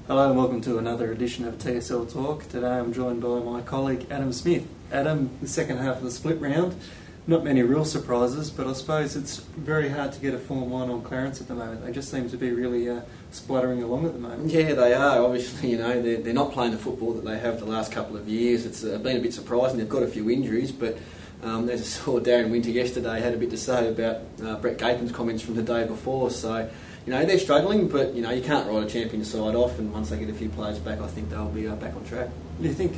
Hello and welcome to another edition of TSL Talk. Today I'm joined by my colleague Adam Smith. Adam, the second half of the split round. Not many real surprises, but I suppose it's very hard to get a Form 1 on Clarence at the moment. They just seem to be really spluttering along at the moment. Yeah, they are. Obviously, they're not playing the football that they have the last couple of years. It's been a bit surprising. They've got a few injuries, but as I saw Darren Winter yesterday, had a bit to say about Brett Gapin's comments from the day before. So, they're struggling, but, you can't write a champion side off, and once they get a few players back, I think they'll be back on track. Do you think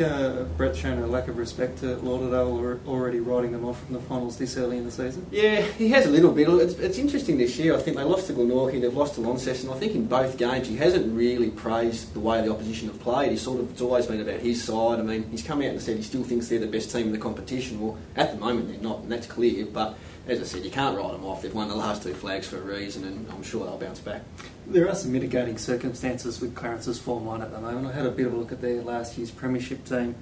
Brett's shown a lack of respect to Lauderdale, already writing them off from the finals this early in the season? Yeah, he has a little bit. It's interesting this year. I think they lost to Glenorchy, they've lost to Launceston. I think in both games he hasn't really praised the way the opposition have played. It's always been about his side. I mean, he's come out and said he still thinks they're the best team in the competition. Well, at the moment they're not, and that's clear, but as I said, you can't write them off. They've won the last two flags for a reason, and I'm sure they'll bounce back. There are some mitigating circumstances with Clarence's Form 1 at the moment. I had a bit of a look at their last year's premiership team.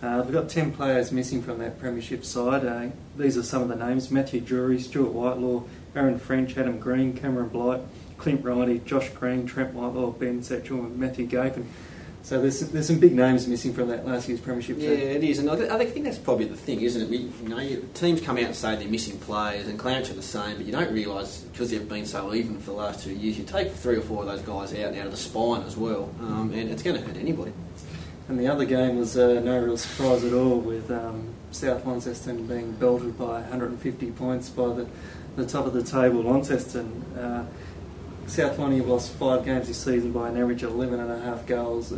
They've got 10 players missing from that premiership side. These are some of the names: Matthew Drury, Stuart Whitelaw, Aaron French, Adam Green, Cameron Blight, Clint Riley, Josh Green, Trent Whitelaw, Ben Setchell and Matthew Gapin. So there's some big names missing from that last year's premiership team. Yeah, it is, and I think that's probably the thing, isn't it? Teams come out and say they're missing players, and Clarence are the same, but you don't realise, because they've been so even for the last 2 years, you take 3 or 4 of those guys out of the spine as well, and it's going to hurt anybody. And the other game was no real surprise at all, with South Launceston being belted by 150 points by the top of the table Launceston. South Lonnie have lost 5 games this season by an average of 11.5 goals.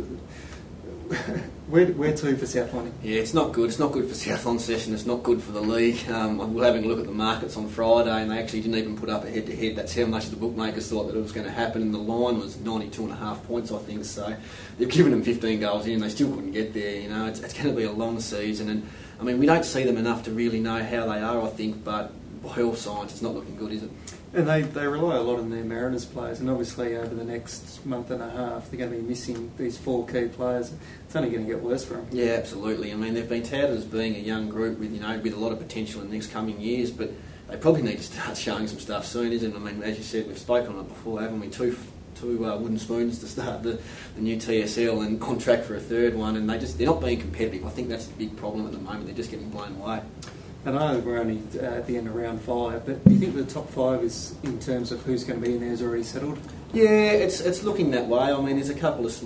Where to for South Lonnie? Yeah, it's not good. It's not good for South Launceston. It's not good for the league. We're having a look at the markets on Friday, and they actually didn't even put up a head-to-head. That's how much the bookmakers thought that it was going to happen, and the line was 92.5 points, I think. So they've given them 15 goals in. They still couldn't get there. It's going to be a long season, and I mean, we don't see them enough to really know how they are, I think, but by all signs, it's not looking good, is it? And they rely a lot on their Mariners players, and obviously over the next month and a half they're going to be missing these 4 key players. It's only going to get worse for them. Yeah, absolutely. I mean, they've been touted as being a young group with a lot of potential in the next coming years, but they probably need to start showing some stuff soon, isn't it? I mean, as you said, we've spoken on it before, haven't we? Two wooden spoons to start the new TSL, and on track for a third one, and they're not being competitive. I think that's the big problem at the moment. They're just getting blown away. I know we're only at the end of round 5, but do you think the top 5 is, in terms of who's going to be in there, is already settled? Yeah, it's looking that way. I mean, there's a couple of,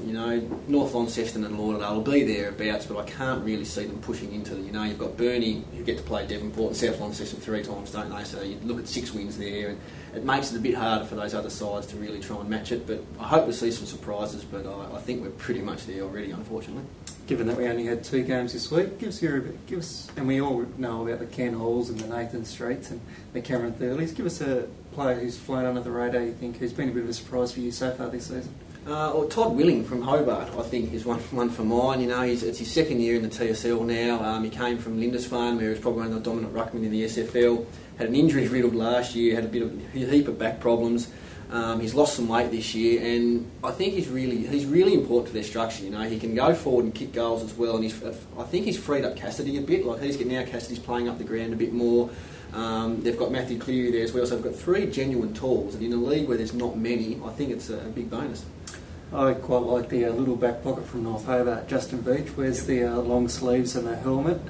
North Launceston and Lauderdale will be thereabouts, but I can't really see them pushing into you've got Burnie, who get to play Devonport, and South Launceston 3 times, don't they? So you look at 6 wins there, and it makes it a bit harder for those other sides to really try and match it, but I hope to see some surprises, but I think we're pretty much there already, unfortunately. Given that we only had 2 games this week, and we all know about the Ken Halls and the Nathan Streets and the Cameron Thurleys, give us a player who's flown under the radar, you think, who's been a bit of a surprise for you so far this season. Todd Willing from Hobart, I think, is one for mine. It's his second year in the TSL now. He came from Lindisfarne, where he was probably one of the dominant ruckmen in the SFL. Had an injury-riddled last year, had a heap of back problems. He's lost some weight this year, and I think he's really important to their structure. He can go forward and kick goals as well, and I think he's freed up Cassidy a bit. Like, Cassidy's playing up the ground a bit more. They've got Matthew Cleary there as well, so they've got 3 genuine tools, and in a league where there's not many, I think it's a big bonus. I quite like the little back pocket from North Hobart, Justin Beach. Wears the long sleeves and the helmet,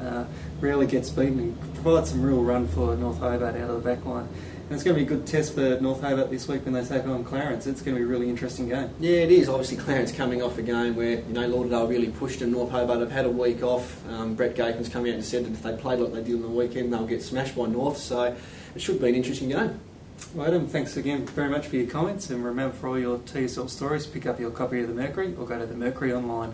rarely gets beaten, and provides some real run for North Hobart out of the back line. And it's going to be a good test for North Hobart this week when they take on Clarence. It's going to be a really interesting game. Yeah, it is. Obviously, Clarence coming off a game where Lauderdale really pushed, and North Hobart have had a week off. Brett Gapin's come out and said that if they played like they did on the weekend, they'll get smashed by North. So it should be an interesting game. Well, Adam, thanks again very much for your comments, and remember, for all your TSL stories, pick up your copy of the Mercury or go to the MercuryOnline.